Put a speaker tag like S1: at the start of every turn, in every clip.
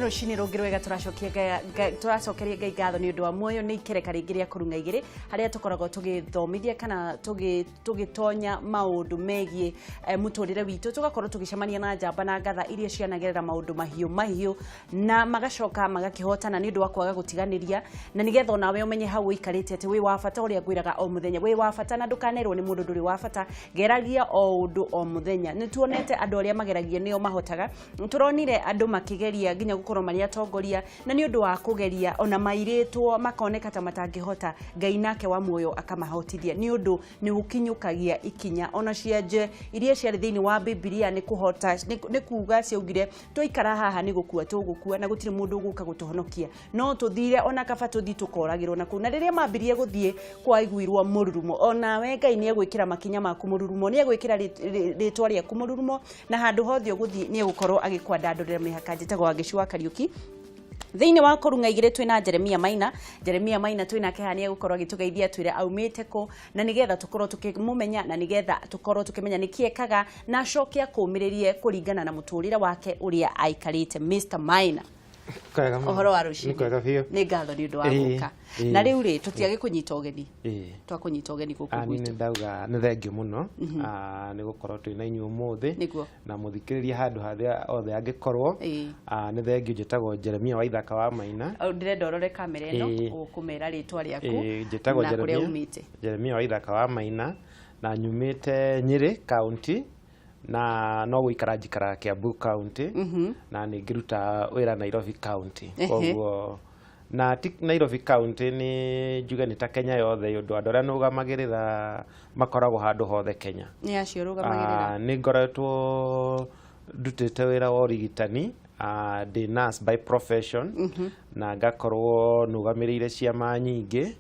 S1: rucini rungi rwega turacokeria Ngai ngatho ni undu wa muoyo ni ikereka ringi ria kurunga igiri haria tukoragwo tugithomithia kana tugitonya maundu megie muturire witu tugakorwo tugicemania na njamba na ngatha iria cianagerera maundu mahiu na magacoka magakihotana ni undu wa kwaga gutiganiria na nigetha nawe umenye hau ikarite ati wi wa bata uria ngwiraga o muthenya wi wa bata na ndukanerwo ni mundu nduri wa bata geragia o undu o muthenya ni tuonete andu aria mageragia nio mahotaga turonire andu makigeria ginya gukorwo mari atongoria na ni undu wa kugeria ona mairitwo makoneka ta matangihota Ngai nake wa muoyo akamahotithia ni undu ni gukinyukagia ikinya ona cianje iria ciari thiini wa Biblia ni kuhota ni kuuga ciaugire tuikara haha ni gukua tugukua na gutiri mundu guka gutuhonokia no tuthire ona kaba tuthi tukoragirwo na kuna riria mambirie guthie kwa iguirwo mururumo ona we Ngai ni egwikira makinya maku mururumo ni egwikira ritwa ria kumururumo na handu hothe guthie ni egukorwo agikwanda ndurire mihaka njitagwo Gicua Kariuki thiini wa kurunga igire twina Jeremia Maina twina kehania gukorwo agitugeithia twire aumite ko na nigetha tukorwo tukimumenya na nigetha tukorwo tukimenya nikiekaga na acokia kumiririe kuringana na muturire wake uria aikarite Mr. Maina ohoro wa ruci ni ngatho ni undu wa guka na riu ri tutiage kunyita ugeni twakunyita ugeni guku
S2: gwitu ni ndauga ni thengio muno ni gukorwo twina inyu umuthi na muthikiriria handu hathia othe angikorwo ni thengio njitagwo Jeremia wa Ithaka wa Maina
S1: ndirenda urore kamera ino ukumera ritwa riaku
S2: njitagwo Jeremia wa Ithaka wa Maina na nyumite Nyeri County na no guikara njikara Kiambu County na ni ngiruta wira Nairobi County koguo na Nairobi County ni juga ni ta Kenya yothe yundu andu aria nugamagirira makoragwo handu hothe Kenya
S1: ni acio rugamagirira
S2: ni ngoretwo ndutite wira wa urigitani the nurse by profession na ngakorwo nugamirire ciama nyingi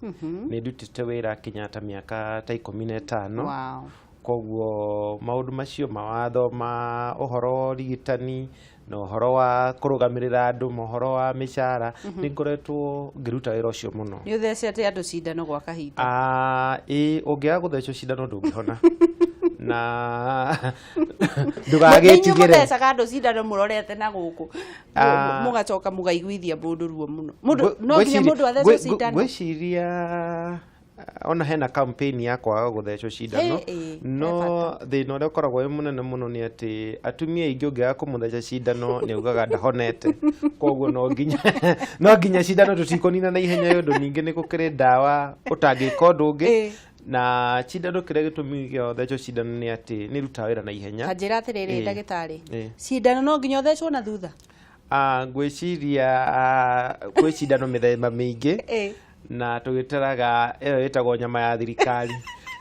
S2: ni ndutite wira kinyata miaka ta 15
S1: wow
S2: koguo maundu macio mawatho ma uhoro rigitani no uhoro wa kurugamirira andu mohoro wa mishara ni ngoretwo ngiruta wira ucio muno
S1: ni uthecete andu cindano gwa kahinda
S2: ungiaga guthecwo cindano ndungihona na ndugagitigire
S1: muthecaga andu cindano murorete na guku mugacoka mugaiguithia mundu ruo muno no nginya mundu athecwo cindano
S2: gwiciria ona hena campaign yakwa guthecwo cindano no thina uria ukoragwo wi munene muno ni ati atumia ingi ungiaga kumutheca cindano ni ugaga ndahonete koguo no nginya cindano tutikonina na ihenya yondu ningi ni gukiri ndawa utangika undu ungi na cindano kiria gitumi gya uthecwo cindano ni ati ni ruta wira na ihenya
S1: kanjira atiriri ndagitari cindano no nginya uthecwo na thutha
S2: gwiciria kwi cindano mithemba mingi na tugiteraga iyo itagwo nyama ya thirikari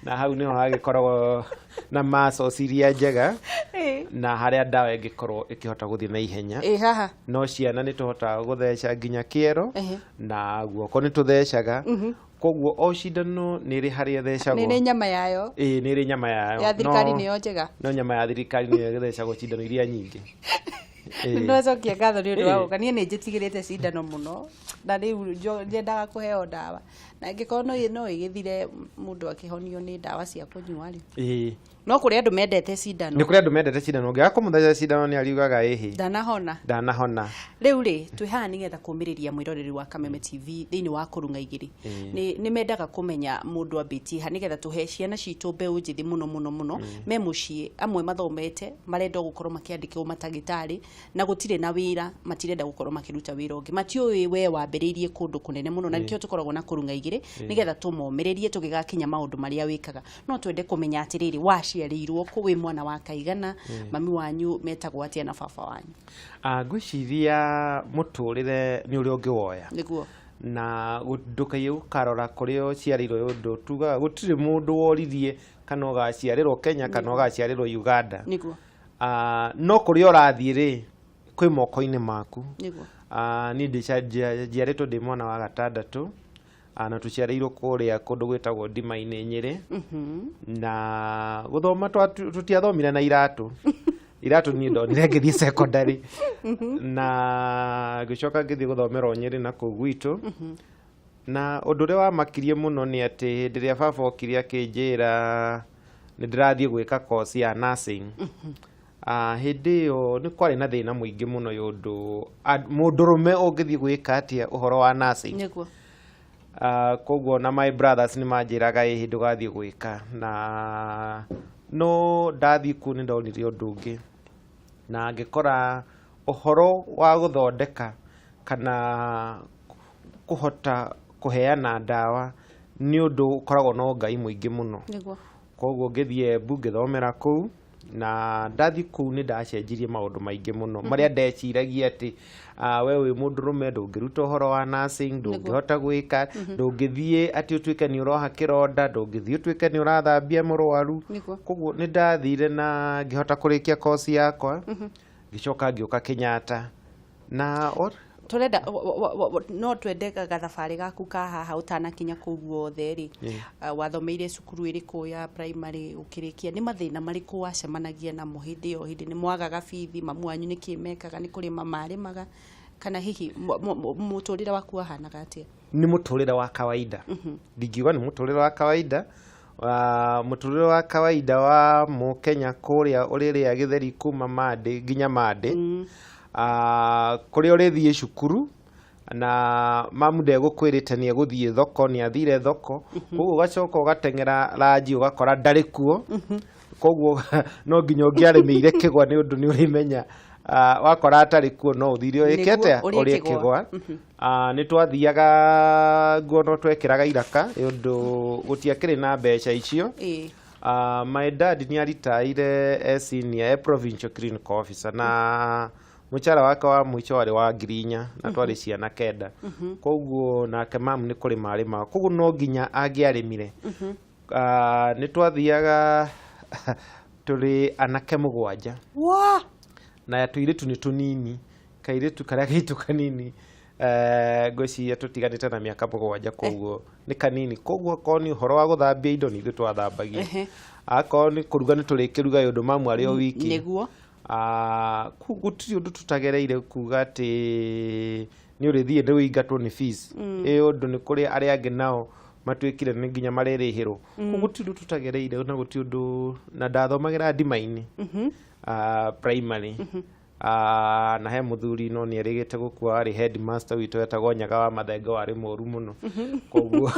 S2: na hau niho hagikoragwo na maso siria njega na haria ndawa ingikorwo ikihota guthie na ihenya
S1: haha
S2: no ciana ni tuhota gutheca nginya kiero na guoko ni tuthecaga koguo o cindano ni ri haria thecagwo
S1: ni nyama yayo
S2: ni ri nyama yayo
S1: ya thirikari niyo njega
S2: no nyama ya thirikari niyo githecagwo cindano iria nyingi
S1: no cokia ngatho ni undu wa guka nie ni njitigirite cindano muno na riu njendaga kuheo ndawa na ngikorwo no igithire mundu akihonio ni ndawa cia kunyua ri no kuri andu mendete cindano
S2: ni kuri andu mendete cindano ngiaga kumutheca cindano ni ariugaga ndanahona
S1: riu ri twi haha nigetha kumiriria mwiroreri wa Kameme TV thiini wa kurunga igiri ni mendaga kumenya mundu ambiti ha nigetha tuhe ciana citu mbeu njithi muno me mucii amwe mathomete marenda gukorwo makiandikwo matagitari na gutire na wira matirenda gukorwo makiruta wira ungi matiui we wambiriirie kundu kunene muno na nikio tukoragwo na kurunga igiri nigetha tumomiririe tugigakinya maundu maria wikaga no twende kumenya atiriri waciarirwo kuwi mwana wa kaigana mami wanyu metagwo atia na baba wanyu
S2: gwiciria muturire ni uri ungiwoya
S1: niguo
S2: na ndukaye ukarora kurio ciarirwo yundu tuga gutire mundu woririe kana ugaciarirwo Kenya kana ugaciarirwo Uganda
S1: niguo
S2: no kurio rathie ri kwi moko-ini maku
S1: niguo
S2: ni ndicajiaritwo ndi mwana wa gatandatu na tuciarirwo kuria kundu gwitagwo Ndima-ini Nyeri na guthoma tutiathomire na iratu ni ndonire ngithii secondary na gicoka ngithii guthomera Nyeri na ku gwitu na undu ria wamakirie muno ni ati hindi ria baba okiria akinjira ni ndirathie gwika course ya nursing hindi yo ni kwari na thina muingi muno yundu mundurume ungithii gwika atia uhoro wa nursing
S1: niguo
S2: koguo na my brothers ni manjiraga hindi ugathii gwika na no ndathii ku ni ndonire undu ungi na ngikora uhoro wa guthondeka kana kuhota kuheana ndawa ni undu ukoragwo no ngai muingi muno
S1: niguo
S2: koguo ngithie bunge thomera kuu na ndathi kuu ni ndacenjirie maundu maingi muno maria ndeciragia ati we wi mundurume ndungiruta uhoro wa nursing ndungihota gwika ndungithie ati utuike ni uroha kironda ndungithie utuike ni urathambia murwaru koguo ni ndathire na ngihota kurikia course yakwa gicoka ngioka Kenyatta na
S1: turenda no twendeka gathabari gaku ka haha utanakinya kuu guothe ri wathomeire cukuru iriku ya primary ukirikia ni mathina mariku wacemanagia na muhindi yo hindi ni mwagaga bithi mamu wanyu ni kimekaga ni kurima marimaga kana hihi muturire waku ahanaga atia
S2: ni muturire wa kawaida ndigiwa ni muturire wa kawaida muturire wa kawaida wa Mukenya kuria uriria githeri kuma Madi nginya Madi kuria urithie cukuru na mamu ndegukwirite ni eguthie thoko ni athire thoko koguo ugacoka ugatengera ranji ugakora ndari kuo koguo no nginya ungiaremeire kigwa ni undu ni urimenya wakora atari kuo no uthire urikete uri kigwa ni twathiaga nguo no twekiraga iraka undu gutiakiri na mbeca icio my dad ni aritaire senior provincial clinical officer na muchara wake wa mwicho wari wa Ngirinya na twari ciana kenda koguo nake mamu ni kuri marima koguo no nginya angiarimire ni twathiaga turi anake mugwanja na tuiritu ni tunini kairitu karia gitu kanini goci tutiganite na miaka mugwanja koguo ni kanini koguo ko ni uhoro wa guthambia indo ni twathambagia ako ni kuruga ni turikiruga yundu mamu ari o wiki
S1: niguo
S2: gutiri undu tutagereire kuga ati ni urithie ndi wingatwo ni fees undu ni kuri ari angi nao matwikire ni nginya marerihiro gutiri undu tutagereire na gutiri undu na ndathomagira Ndimaini primary na he muthuri no ni erigite gukua ari headmaster witu etagwo Nyaga wa Mathengo wari moru muno koguo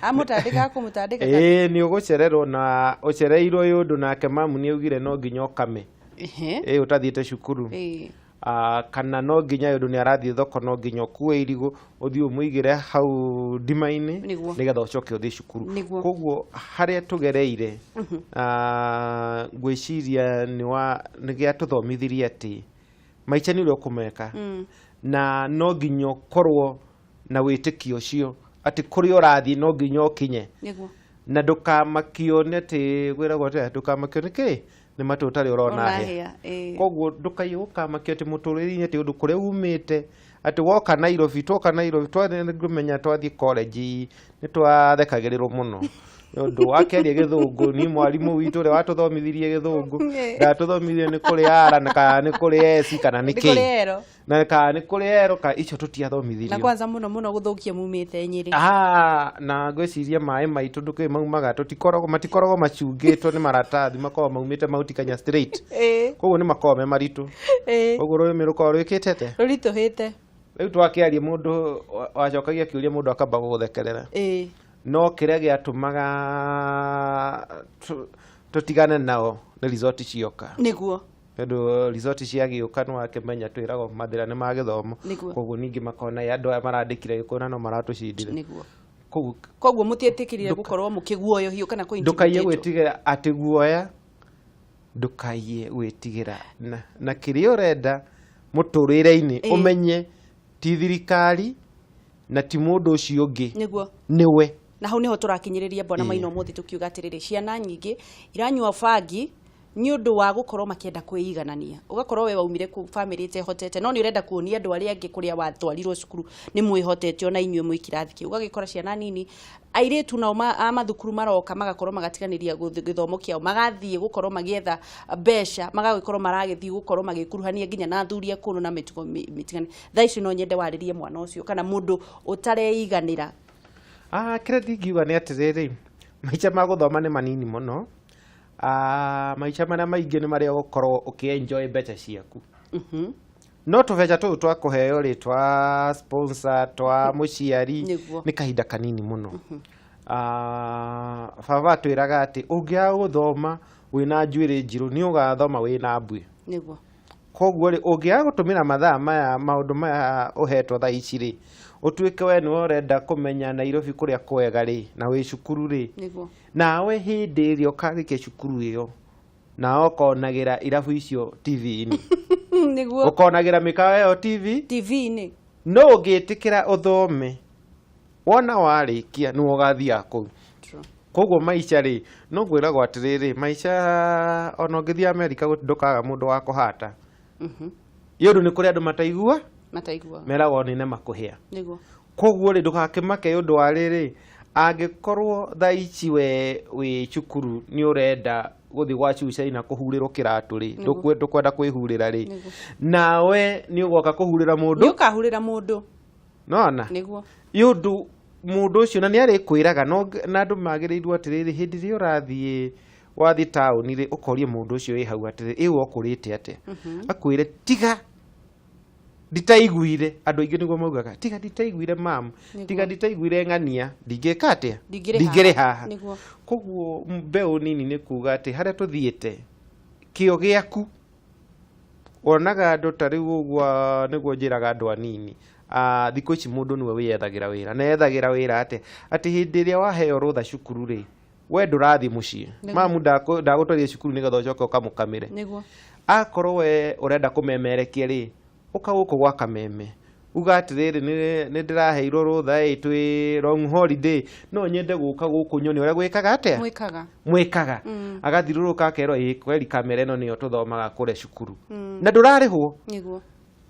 S1: amutandika kumutandika
S2: ni ugucererwo na ucereirwo yundu nake mamu ni augire no nginya okame utathiite cukuru kana no nginya yundu ni arathie thoko no nginya okue irigu uthii umuigire hau Ndimaini nigetha ucoke uthii cukuru koguo haria tugereire ngwiciria ni gia tuthomithirie ati maica ni uri ukumeka na no nginya korwo na witikio cio ati kuri urathie no nginya okinye na ndukamakio ni ati gwiragwo ati ndukamakio ni ki ni matu utari urona he koguo ndukaiuka makete muturiri ati undu kuria umite ati woka Nairobi toka Nairobi twamenya twathi college ni twathekagirirwo muno undu wakeria githungu ni mwarimu witu ri watuthomithirie githungu ndatuthomithirie ni kuri ara na ni kuri esi kana ni ki na ka ni kuri ero ka icio tutiathomithirio
S1: na kwanza muno guthukia mumite Nyeri
S2: na gwiciria mai maitu nduke maumaga tutikoragwo matikoragwo macungitwo ni maratathi makoragwo maumite mautikanya straight koguo ni makome maritu koguo rwimi rukorwo rwikitete
S1: rurituhite
S2: riu twakiaria mundu wacokagia kiuria mundu akamba guguthekerera no kiria giatumaga tutigane nao ni resort cioka
S1: niguo
S2: ndo resort ciagiuka no akimenya twiragwo mathira ni ma githomo koguo ningi makona ya andu marandikire gikona no maratucindire
S1: niguo koguo mutietikirire gukorwo mukiguoyo hiyo kana ko
S2: ndukaiye gwitigira ati guoya ndukaiye gwitigira na kiria urenda muturire-ini umenye ti thirikari na ti mundu ucio ungi
S1: niguo
S2: niwe
S1: na hau niho turakinyiriria Bwana Maina muthi tukiuga atiriri ciana nyingi iranyua bangi ni undu wa gukorwo makienda kwiiganania ugakorwo we waumire ku family ite hotete no ni urenda kuonia andu aria angi kuria watwarirwo cukuru ni mwihotete ona inyue mwikirathi ki ugagikora ciana nini airetu nao mathukuru maroka magakorwo magatiganiria githomo kiao magathie gukorwo magietha mbeca magagikorwo maragithie gukorwo magikuruhania nginya na athuri akunu na mitugo mitigani thaici no nyende waririe mwana ucio kana mundu utareiganira
S2: kira ndingiuga ni atiriri maica ma guthoma ni manini muno maica maria maingi ni maria gukorwo ukienjoy mbeca ciaku no tubeca tu twakuheo ri twa sponsor twa muciari ni kahinda kanini muno baba twiraga ati ungia guthoma wina njuiri njiru ni ugathoma wina mbui niguo koguo ri ungia gutumira mathaa maya maundu maya uhetwo thaa ici ri utuike we ni urenda kumenya Nairobi kuria kwega ri na wi cukuru ri niguo nawe hindi ri ukarikia cukuru iyo na ukonagira irabu icio TV-ini niguo ukonagira mikawa yo TV-ini no ungitikira uthome wona warikia ni ugathia kuu koguo maica ri no gwiragwo atiriri maica ona ngithia America ndukaga mundu wa kuhata yondu ni kuri andu mataigua meragwo ni makuhia niguo koguo ri ndugakimake yondu wa riri angikorwo thaa ici we cukuru ni urenda guthi gwa cucaina kuhurirwo kiratu ri ndukwenda kwihurira ri nawe ni ugoka kuhurira mundu ni ukahurira mundu nona niguo yondu mundu ucio na ni ari kwiraga no na andu magirirwo atiriri hindi ri urathie wathi town ri ukorie mundu ucio wi hau atiriri iu okurite ate akwire tiga nditaiguire andu aingi niguo maugaga tiga nditaiguire mam tiga nditaiguire ng'ania ndingika atia ndingire haha koguo mbeu nini ni kuga ati haria tuthiite kio giaku onaga andu tariu ugwa niguo njiraga andu anini thikũ ici mundu niwe wiyethagira wira na ethagira wira ati hindi ria waheo rutha cukuru ri we ndurathi mucii mamu ndagutwaria cukuru nigetha ucoke ukamukamire niguo akorwo we urenda kumemerekia ri uka guku gwa kameme uga atiriri ni ndiraheirwo rutha twi long holiday no nyende guka guku nyoni uria gwikaga atia mwikaga agathiruruka akerwo kweli kamera ino niyo tuthomaga kure cukuru na ndurarihwo niguo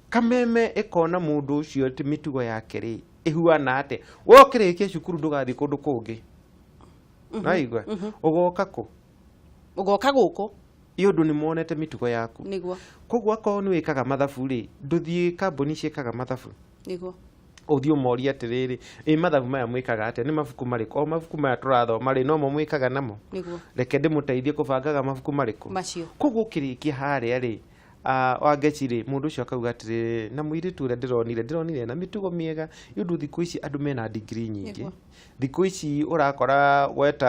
S2: kameme ikona mundu ucio ti mitugo yake ri ihuana ate wokirikia cukuru ndugathi kundu kungi naigwa ugoka ku ugoka guku yondu ni monete mitugo yaku niguo koguo akorwo ni wikaga mathabu ri nduthie kambuni ciikaga mathabu niguo uthio moria atiriri mathabu maya mwikaga ate ni mabuku mariko mabuku maya turathoma ri no mo mwikaga namo niguo reke ndimuteithie kubangaga mabuku mariko macio koguo kirikia haria ri wangeciri mundu ucio akauga atiriri na muiritu uria ndironire na mitugo miega yondu thiku ici andu mena degree nyingi thiku ici urakora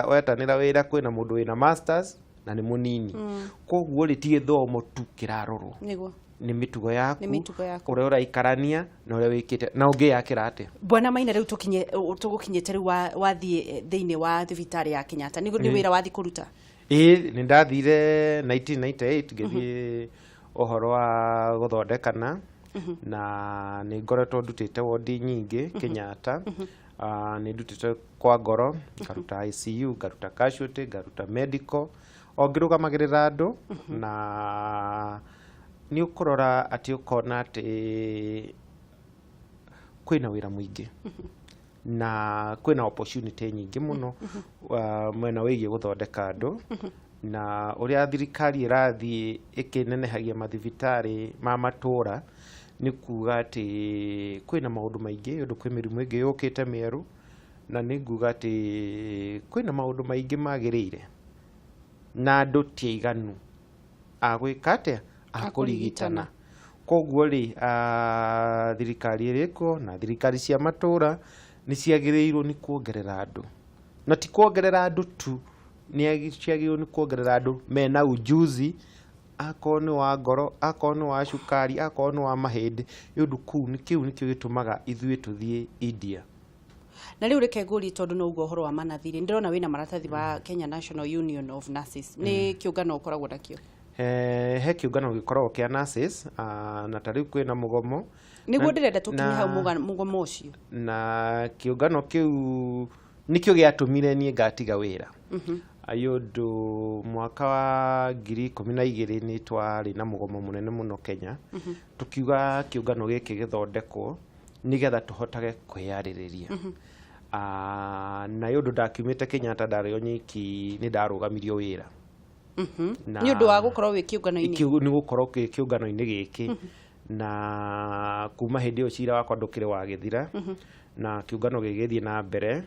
S2: wetanira wira kwina mundu wina masters na ni munini koguo ri ti githomo tu kirarorwo niguo ni mitugo yaku uria uraikarania na uria wikite na ungiyakira ate
S1: bwana Maina riu tugukinyete riu wathie thiini wa thibitari ya Kenyatta ni wira wathi kuruta
S2: ni ndathire 1998 ngithie ohoro wa guthondekana na ni ngoretwo ndutite wodi nyingi Kenyatta ni ndutite kwa ngoro ngaruta ICU ngaruta casualty ngaruta medical ongirugamagirira andu na ni ukurora ati ukona ati kwina wira mwingi na kwina opportunity nyingi muno mwena wigie guthondeka andu na uria thirikari irathie ikinenehagia mathibitari ma matura ni kuga ati kwina maundu maingi yondu kwi mirimu ingi yukite mieru na ni nguga ati kwina maundu maingi magirire na andu tiiganu agwika atia akurigitana koguo ri thirikari iriko na thirikari cia matura ni ciagiriirwo ni kuongerera andu na ti kuongerera andu tu ni ciagiriirwo ni kuongerera andu mena ujuzi akorwo ni wa ngoro akorwo ni wa cukari akorwo ni wa mahindi yondu kiu nikio gitumaga ithuĩ tuthie India
S1: na riu reke nguri tondu no ugo horo wa manathiri ndirona wina maratathi wa Kenya National Union of Nurses ni kiungano ukoragwo nakio
S2: he kiungano gikoragwo kia nurses na tariu kwina mugomo
S1: niguo ndirenda tukinye hau mugomo ucio
S2: na kiungano kiu nikio giatumire nie ngatiga wira ayondu mwaka wa 2012 ni twari na mugomo munene muno Kenya tukiuga kiungano giki githondekwo nigetha tuhotage kwiyaririria na yondu ndakiumite Kenyatta ndario nyiki ni ndarugamirio wira
S1: ni undu wa gukorwo wi kiungano-ini
S2: ni gukorwo ki kiungano-ini giki na kuma hindi iyo cira wakwa ndukire wa githira na kiungano gigithie na mbere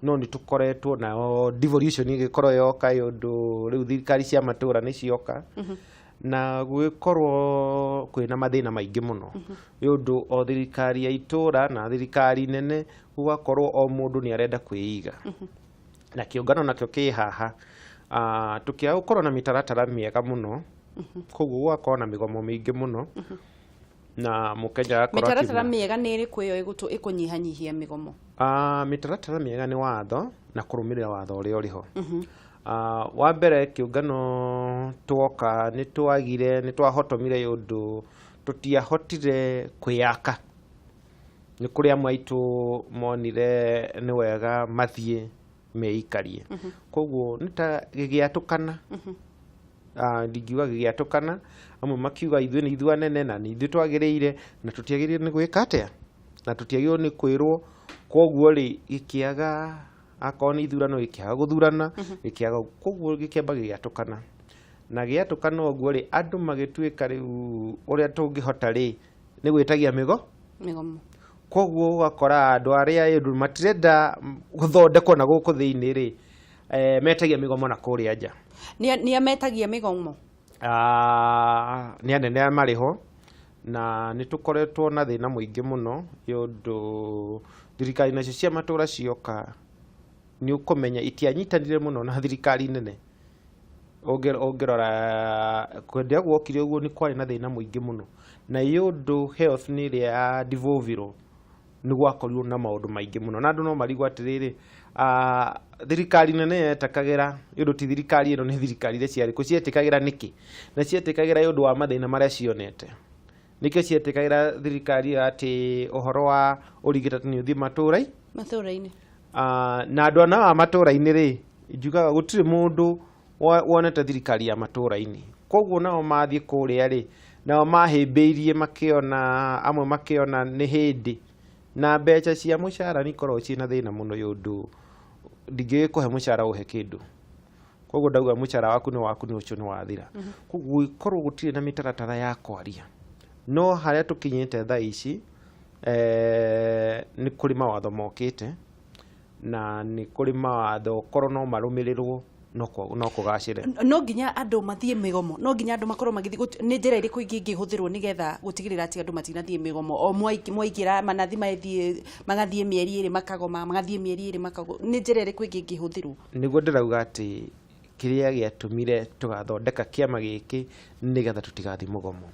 S2: no nĩ tũkoretwo na devolution ĩgĩkorwo yoka yũndũ rĩu thirikari cia matũra nĩ cioka na gwĩkorwo kwĩna mathĩna maingĩ mũno yũndũ o thirikari ya itũra na thirikari nene gũgakorwo o mũndũ nĩ arenda kwĩiga na kĩũngano nakĩo kĩ haha tũkĩaga gũkorwo na mĩtaratara mĩega mũno koguo gũgakorwo na mĩgomo mĩingĩ mũno na mũkenya akorwo
S1: mĩtaratara mĩega nĩ ĩrĩkũ ĩyo ĩkũnyihanyihia mĩgomo?
S2: Mĩtaratara mĩega nĩ watho na kũrũmĩrĩra watho ũrĩa ũrĩho. Wa mbere kĩũngano tuoka nĩ twahotomire yũndũ tũtiahotire kwĩyaka. Nĩ kũrĩ amwe aitũ monire nĩ wega mathiĩ meikarie. Koguo nĩ ta gĩgĩatũkana. Ndingiuga gĩgĩatũkana, amwe makiuga ithuĩ nĩ ithuĩ anene na nĩ ithuĩ twagĩrĩire na tũtiagĩrĩire nĩ gwĩka atĩa na tũtiagĩrĩirwo nĩ kwĩrwo. Koguo rĩ gĩkĩaga akorwo nĩ ithurano gĩkĩaga gũthurana gĩkĩaga, koguo gĩkĩamba gĩgĩatũkana na gĩatũkana ũguo rĩ andũ magĩtuĩka rĩu ũrĩa tũngĩhota rĩ nĩ gwĩtagia mĩgomo. Koguo ũgakora andũ arĩa matirenda gũthondekwo na gũkũ thĩinĩ rĩ metagia mĩgomo na kũrĩa nja.
S1: Nĩ metagia mĩgomo?
S2: Nĩ anene marĩ ho na nĩ tũkoretwo na thĩna mũingĩ mũno yũndũ thirikari nacio cia matũra cioka nĩ ũkũmenya itianyitanire mũno na thirikari nene. Ũngĩrora kwendia gwokire ũguo nĩ kwarĩ na thĩna mũingĩ mũno na yũndũ health nĩ ĩrĩa ya devolverwo nĩ gwakorirwo na maũndũ maingĩ mũno na andũ no marigwo atĩrĩrĩ thirikari nene yetekagĩra yũndũ ti thirikari ĩno nĩ thirikari iria ciarĩ cietĩkagĩra nĩkĩ na cietĩkagĩra yũndũ wa mathĩna marĩa cionete. Nĩkĩo cietĩkagĩra thirikari atĩ ũhoro wa ũrigitani nĩ ũthiĩ matũra-inĩ na andũ ana a matũra-inĩ rĩ njugaga gũtirĩ mũndũ wonete thirikari ya matũra-inĩ. Koguo nao mathiĩ kũrĩa rĩ nao mahĩmbĩirie makĩona amwe makĩona nĩ hĩndĩ na mbeca cia mũcara nĩ ikoragwo ciĩ na thĩna mũno yũndũ ndingĩgĩ kũhe mũcara ũhe kĩndũ. Koguo ndauga mũcara waku nĩ waku nĩ ũcio nĩ wathira. Koguo gũkorwo gũtirĩ na mĩtaratara ya kwaria no harĩa tũkinyĩte thaa ici nĩ kũrĩ mawatho mokĩte na nĩ kũrĩ mawatho korwo no marũmĩrĩrwo no kũgacĩre.
S1: No nginya andũ mathiĩ mĩgomo, no nginya andũ makorwo magĩthiĩ, nĩ njĩra ĩrĩkũ ingĩhũthĩrwo nĩgetha gũtigĩrĩra atĩ andũ matinathiĩ mĩgomo? O mwaingĩra manathi magathiĩ mĩeri ĩrĩ makagoma, magathiĩ mĩeri ĩrĩ makagoma, nĩ njĩra ĩrĩkũ ingĩhũthĩrwo?
S2: Nĩguo ndĩrauga atĩ kĩrĩa gĩatũmire tũgathondeka kĩama gĩkĩ nĩgetha tũtigathiĩ mũgomo,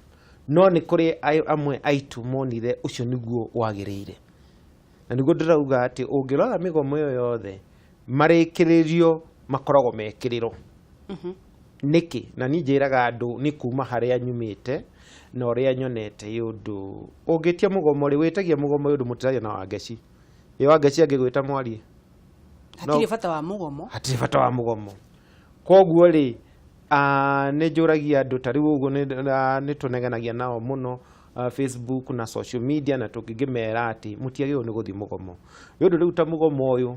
S2: no nĩ kũrĩ amwe aitũ monire ũcio nĩguo wagĩrĩire na nĩguo ndĩrauga atĩ ũngĩrora mĩgomo ĩyo yothe marĩkĩrĩrio makoragwo mekĩrĩrwo. Nĩkĩ na niĩ njĩraga andũ nĩ kuma harĩa nyumĩte na ũrĩa nyonete yũndũ ũngĩtia mũgomo rĩ wĩtagia mũgomo yũndũ mũtiraria na Wangeci. Wangeci angĩgwĩta mwarie
S1: hatirĩ bata wa mũgomo,
S2: hatirĩ bata wa mũgomo. Koguo rĩ nĩ njũragia andũ ta rĩu ũguo nĩ tũnegenagia nao mũno Facebook na social media na tũngĩmera atĩ mũtiagĩrĩirwo nĩ gũthiĩ mũgomo yũndũ rĩu ta mũgomo ũyũ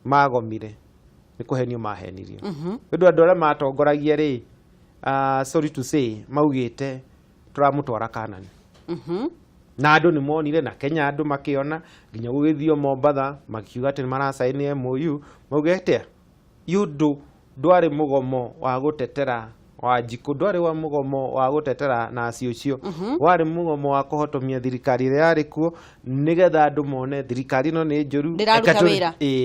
S2: magomire nĩ kũhenio mahenirio yũndũ andũ arĩa matongoragia rĩ sorry to say maugĩte tũramũtwara Kanani na andũ nĩ monire na Kenya andũ makĩona nginya gũgĩthio Mombatha makiuga atĩ nĩ marasaini MOU maugĩte yũndũ ndwarĩ mũgomo wa gũtetera Wanjikũ, ndwarĩ wa mũgomo wa gũtetera na acio warĩ mũgomo wa kũhotomia thirikari ĩrĩa yarĩ kuo nĩgetha andũ mone thirikari ĩno nĩ njũru,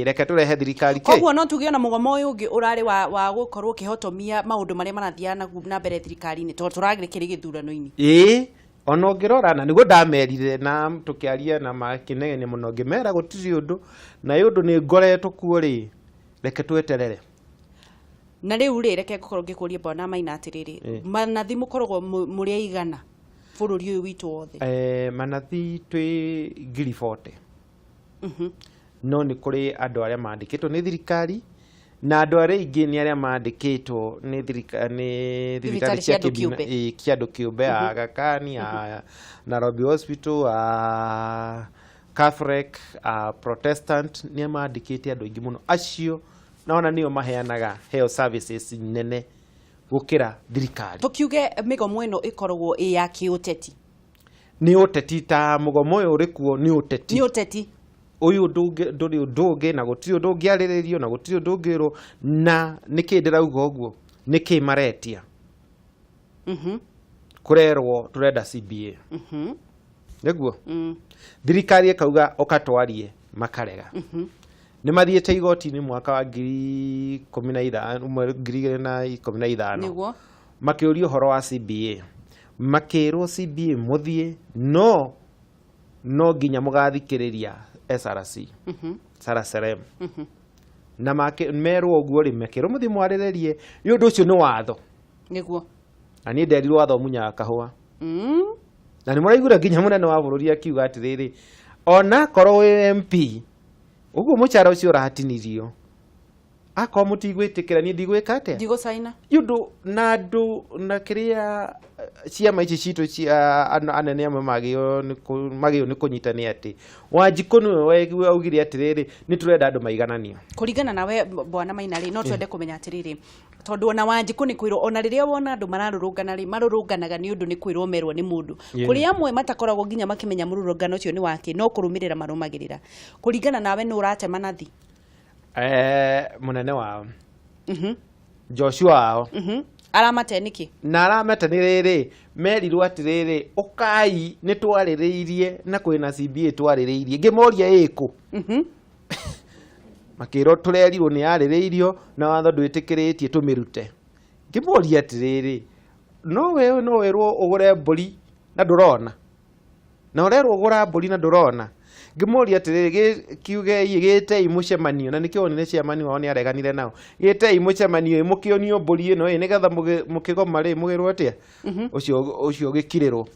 S2: reke tũrehe thirikari kĩ.
S1: Koguo no tuge ona mũgomo ũyũ ũngĩ ũrarĩ wa gũkorwo ũkĩhotomia maũndũ marĩa marathiaga na mbere thirikari-inĩ tondũ tũragĩkĩrĩ gĩthurano-inĩ.
S2: Ona ũngĩrora na nĩguo ndamerire na tũkĩaria na makĩnegenia mũno ngĩmera gũtirĩ ũndũ na yũndũ nĩ ngoretwo kuo rĩ reke tweterere.
S1: Na rĩu rĩ reke ngũkorwo ngĩkũria Bwana Maina atĩrĩrĩ manathi mũkoragwo mũrĩ aigana bũrũri ũyũ witũ wothe?
S2: Manathi twĩ 40,000 no nĩ kũrĩ andũ arĩa mandĩkĩtwo nĩ thirikari na andũ arĩa ingĩ nĩ arĩa mandĩkĩtwo nĩ thirikari cia kĩandũ kĩũmbe Aga Khan, Nairobi Hospital, Catholic, Protestant nĩ mandĩkĩte andũ aingĩ mũno acio naona nĩo maheanaga health services nene gũkĩra thirikari.
S1: Tũkiuge mĩgomo ĩno ĩkoragwo ĩ ya kĩũteti?
S2: Nĩ ũteti ta mũgomo ũyũ ũrĩ kuo nĩ ũteti.
S1: Nĩ ũteti?
S2: uyu nduri ndungi na gutiri ndungi ariririo na gutiri ndungiro na niki ndirauga uguo niki maretia kurerwo turenda CBA niguo thirikari ikauga ukatwarie makarega nĩ mathiĩte igoti-inĩ mwaka wa 2015
S1: niguo
S2: makĩũrio ũhoro wa CBA makĩrwo CBA mũthiĩ no nginya mũgathikĩrĩria SRC SRCRM na merwo ũguo rĩ makĩrwo mũthiĩ mwarĩrĩrie nĩ ũndũ ũcio nĩ watho
S1: niguo
S2: na niĩ nderirwo watho munyaga kahũa na nĩ mũraigua nginya mũnene wa bũrũri akiuga atĩrĩrĩ ona korwo wĩ MP uguo muchara ucio uratinirio akwa mutigwitikira ni ndigwika atia
S1: ndigũcaina
S2: yundu na ndu na kiria ciama ici citu cia anene amwe magio ni kunyitania ati Wanjiku niwe augire atiriri ni turenda andu maigananio
S1: kuringana nawe bwana Maina ri no twende kumenya atiriri tondu ona Wanjiku ni kwirwo ona riria wona andu mararurungana ri marurunganaga ni undu ni kwirwo merwo ni mundu kuri amwe matakoragwo nginya makimenya mururungano ucio ni wake no kurumirira marumagirira kuringana nawe ni uratema nathi
S2: munene wao Joshua wao
S1: aramate niki
S2: na aramate ni riri merirwo atiriri ukai ni twaririirie na kwina CBA twaririirie ngimoria iku makiro turerirwo ni aririirio na watho ndwitikiretie tumirute ngimoria atiriri no werwo ugure mburi na ndurona na urerwo ugura mburi na ndurona ngimoria atiriri kiuge igite imucemanio na nikio ni ciamani wao ni areganire nao gite imucemanio imukionio mburi ino nigetha mukigoma ri mugirwo atia ucio gikirirwo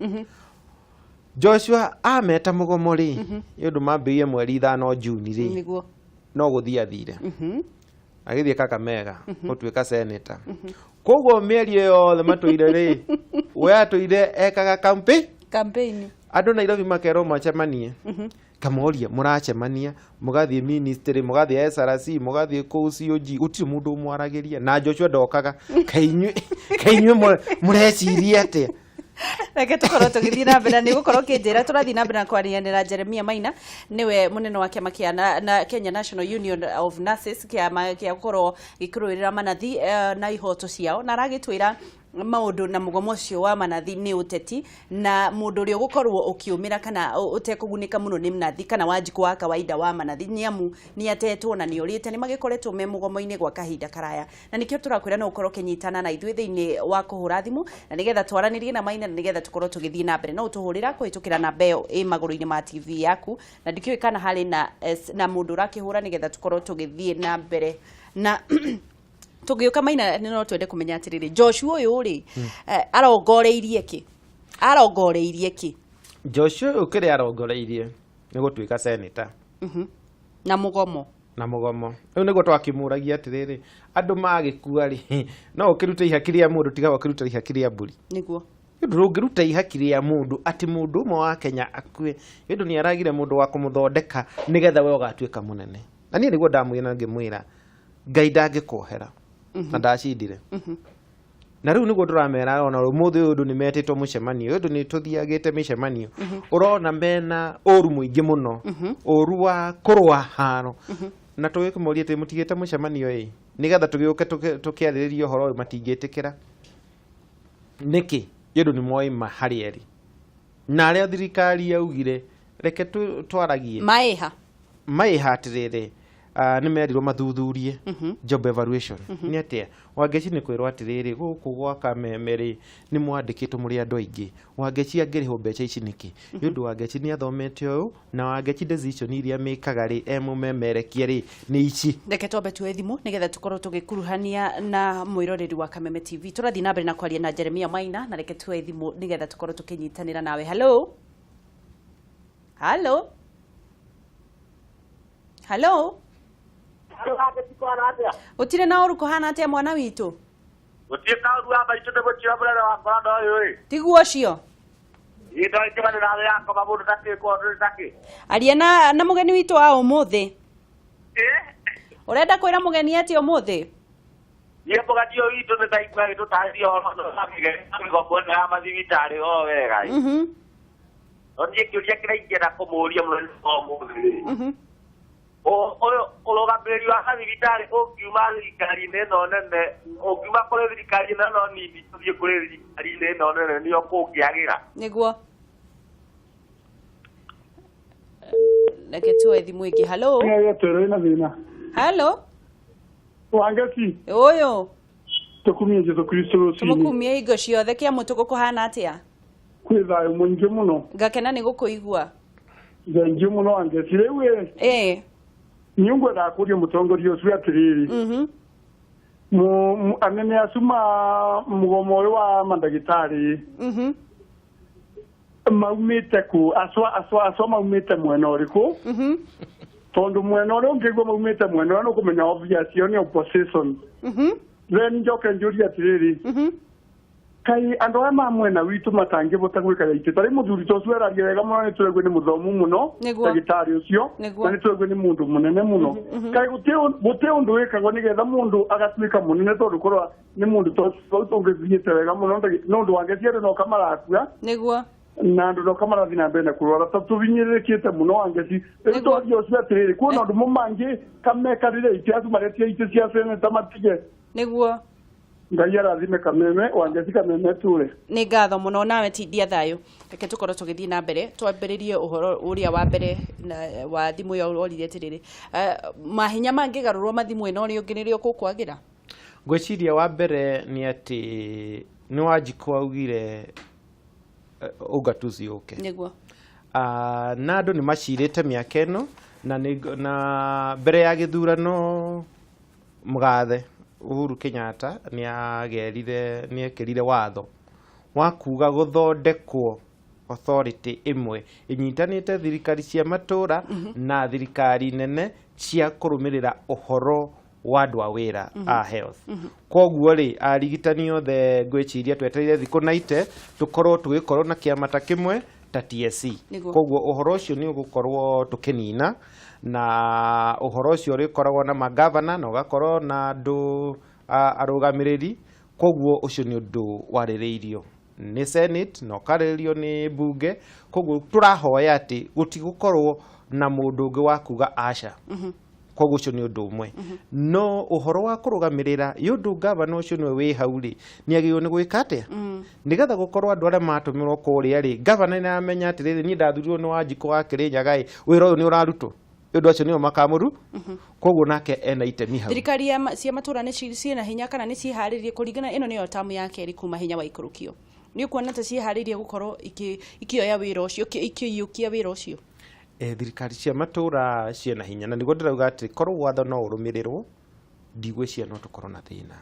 S2: Joshua ameta mugomo ri yundu mambirie mweri 5 Juni ri
S1: niguo
S2: no guthia thire agithie Kakamega gutuika senator koguo mieri yothe matuire ri we atuire ekaga campaign andu Nairobi makero macemanie kamoria muracemania mugathie ministry mugathie SRC mugathie COG gutiri mundu umwaragiria na Joshua ndokaga kainywe mureciria atia
S1: reke tukorwo tugithii na mbere ni gukorwo kinjira turathii na mbere na kwarianira Jeremia Maina niwe munene wa kiama kia na Kenya National Union of Nurses kiama kia gukorwo gikuruirira manathi na ihoto ciao na aragitwira maundu na mugomo cio wa manathi ni uteti na mundu uri gukorwo ukiumira kana utekugunika muno ni mnathi kana Wanjiku wa kawaida wa manathi niamu ni atetwo na ni urite ni magikoretwo me mugomo-ini gwa kahinda karaya na nikio turakwira no ukorwo kinyitana na ithuĩ thiini wa kuhura thimu na nigetha twaranirie na Maina na nigetha tukorwo tugithii na mbere no utuhurira kuhitukira na beo maguru-ini ma TV yaku na ndikio kana hari na mundu rakihura nigetha tukorwo tugithii na mbere na tugiuka Maina no twende kumenya atiriri Joshua uyu ri arongoreirie ki
S2: Joshua ukiri arongoreirie ni gutuika senator
S1: na mugomo
S2: riu niguo twakimuragia atiriri andu magikua ri no ukirute ihaki ria mundu tiga ukiruta ihaki ria mburi
S1: niguo
S2: ndungiruta ihaki ria mundu ati mundu umwe wa Kenya akue yundu ni aragire mundu wa kumuthondeka nigetha we ugatuika munene na ni niguo ndamwira ngimwira Ngai ndangikuohera na ndacindire na riu niguo turamera ona umuthi uyu ni metitwo mucemanio uyu ni tuthiagite micemanio urona mena uru muingi muno uru wa kurwa haro na tugikimoria ati mutigite mucemanio nigetha tugiuke tukiaririria uhoro uyu matingitikira niki yundu ni moi mahari eri na aria thirikari yaugire reke twaragie maiha atiriri ni merirwo mathuthurie job evaluation ni atia Wangeci ni kwirwo atiriri guku gwa Kameme ni mwandikitwo muri andu aingi Wangeci angiriho mbeca ici niki yundu Wangeci ni athomete uyu na Wangeci decision iria mekaga ri emumemerekie ri ni ici
S1: reke twambe tuwe thimu nigetha tukorwo tugikuruhania na mwiroreri wa Kameme TV turathii na mbere na kwaria na Jeremia Maina na reke tuwe thimu nigetha tukorwo tukinyitanira nawe hello utire na uruko hana atia mwana witu
S3: utika urua baitu de bochira bora wa kwanda oyo
S1: tiguo cio
S3: ito ikibana na yako mabudu take ko take
S1: aria na mugeni witu wa umuthi urenda kwira mugeni ati umuthi
S3: ye bogadio witu ne taikwa ito tari o no samige amigo bona amazivitari o wega onye kiuria kiraingira kumuria muno umuthi ũrũgamĩrĩri wa mathibitari ũngiuma thirikari-inĩ ĩno nene ũngiuma kũrĩ thirikari ĩno nini tũthiĩ kũrĩ thirikari-inĩ ĩno nene nĩyo kũngĩagĩra
S1: nĩguo reke tuoe thimũ ĩngĩ halo halo
S4: Wangati
S1: ũyũ
S4: tukumie Jesu Kristo rũcinĩ
S1: tumukumie ingo ciothe kĩa mũtũkũ kũhana atĩa
S4: kwĩ thayũ mũingĩ mũno
S1: ngakena nĩ gũkũigua
S4: thengi mũno Wangati rĩu nĩngwenda kũria mũtongoria ũcio atĩrĩrĩ anene acu mũgomo ũyũ wa mandagĩtarĩ maumĩte kũ acwa maumĩte mwena ũrĩkũ tondu mwena ũrĩa ũngĩgua maumĩte mwena ũrĩa nĩũkũmenya obvious ĩyo nĩ opposition then njoke njũrie atĩrĩrĩ kai andũ aya ma mwena witũ matangĩbota gwĩka itĩ tarĩ mũthuri ta ũcio eragia wega mũno nĩtũraigua nĩ mũthomu mũno ndagĩtarĩ ũcio na nĩtũraigua nĩ mũndũ mũnene mũno kai gũtĩ ũndũ wĩkagwo nĩgetha mũndũ agatuĩka mũnene tondũ korwo nĩ mũndũ tũngĩthiĩte wega mũno no ũndũ wangĩ ciarĩ no kamarakua
S1: nĩguo
S4: na andũ no kamarathi na mbere na kũrwara tũbinyĩrĩkĩte mũno Wangeci rĩu twaria ũcio atĩrĩrĩ kuona ũndũ mangĩ kamekarĩre itĩ acu maretia itĩ cia seneta matige nĩguo Ngai arathime Kameme Wangeci Kameme ture
S1: nĩ ngatho mũno nawe tindia thayũ reke tũkorwo tũgĩthiĩ na mbere twambĩrĩrie ũhoro ũrĩa wa mbere wa thimũ ya ũrĩa atĩrĩrĩ mahinya mangĩgarũrwo mathimũ ĩno ũrĩa ũngĩ nĩrĩo kũkwagĩra
S2: ngwĩciria wa mbere nĩ atĩ nĩ Wanjikũ augire ugatuzi yũke
S1: nĩguo
S2: na andũ nĩ macirĩte mĩaka ĩno na mbere ya gĩthurano mũgathe Uhuru Kenyatta nĩekĩrire watho wa kuga gũthondekwo authority ĩmwe ĩnyitanĩte thirikari cia matũra na thirikari nene cia kũrũmĩrĩra ũhoro wa andũ a wĩra a health koguo rĩ arigitani othe ngwĩciria twetereire thikũ 90 tũkorwo tũgĩkorwo na kĩama ta kĩmwe ta TSC koguo ũhoro ũcio nĩ ũgũkorwo tũkĩnina na ũhoro ũcio ũrĩkoragwo na magavana na ũgakorwo na andũ arũgamĩrĩri koguo ũcio nĩ ũndũ warĩrĩirio nĩ Senate na ũkarĩrĩrio nĩ mbunge koguo tũrahoya atĩ gũtigũkorwo na mũndũ ũngĩ wa kuga aca koguo ũcio nĩ ũndũ ũmwe no ũhoro wa kũrũgamĩrĩra yũndũ gavana ũcio nĩwe wĩ hau rĩ nĩagĩrĩirwo nĩ gwĩka atĩa nĩgetha gũkorwo andũ arĩa matũmĩrwo kũrĩa rĩ gavana nĩ amenya atĩrĩrĩ niĩ ndathurirwo nĩ Wanjikũ wa Kĩrĩnyaga wĩra ũyũ nĩ ũrarutwo ũndũ ũcio nĩo makamũru koguo nake ena itemi hau
S1: thirikari cia matũra ciĩna hinya kana nĩ ciĩharĩirie kũringana ĩno nĩyo tamu ya kerĩ kuma hinya wa ikũrũkio nĩ ũkuona ta ciĩharĩirie gũkorwo ikĩoya wĩra ũcio ikĩiyũkia wĩra ũcio
S2: thirikari cia matũra ciena hinya na nĩguo ndĩrauga atĩ korwo watho no ũrũmĩrĩrwo ndigwĩciria no tũkorwo na thĩna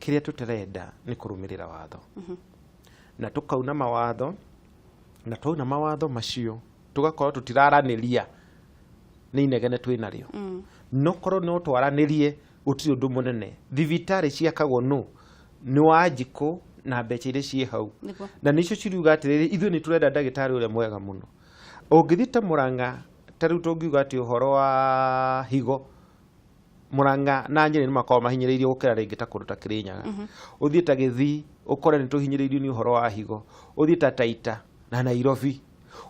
S2: kĩrĩa tũterenda nĩ kũrũmĩrĩra watho na tũkauna mawatho na twauna mawatho macio tũgakorwo tũtiraranĩria nĩ inegene twĩnarĩo no korwo no twaranĩrie ũtirĩ ũndũ mũnene thibitarĩ ciakagwo nĩ Wanjikũ na mbeca iria ciĩ hau na nĩcio ciriuga atĩrĩrĩ ithuĩ nĩ tũrenda ndagĩtarĩ ũrĩa mwega mũno ũngĩthiĩ ta Mũrang'a ta rĩu tũngiuga atĩ ũhoro wa higo Mũrang'a na Nyĩrĩ nĩ makoragwo mahinyĩrĩirio gũkĩra rĩngĩ ta kũndũ ta Kĩrĩnyaga ũthiĩ ta Gĩthii ũkore nĩ tũhinyĩrĩirio nĩ ũhoro wa higo ũthiĩ ta Taita na Nairobi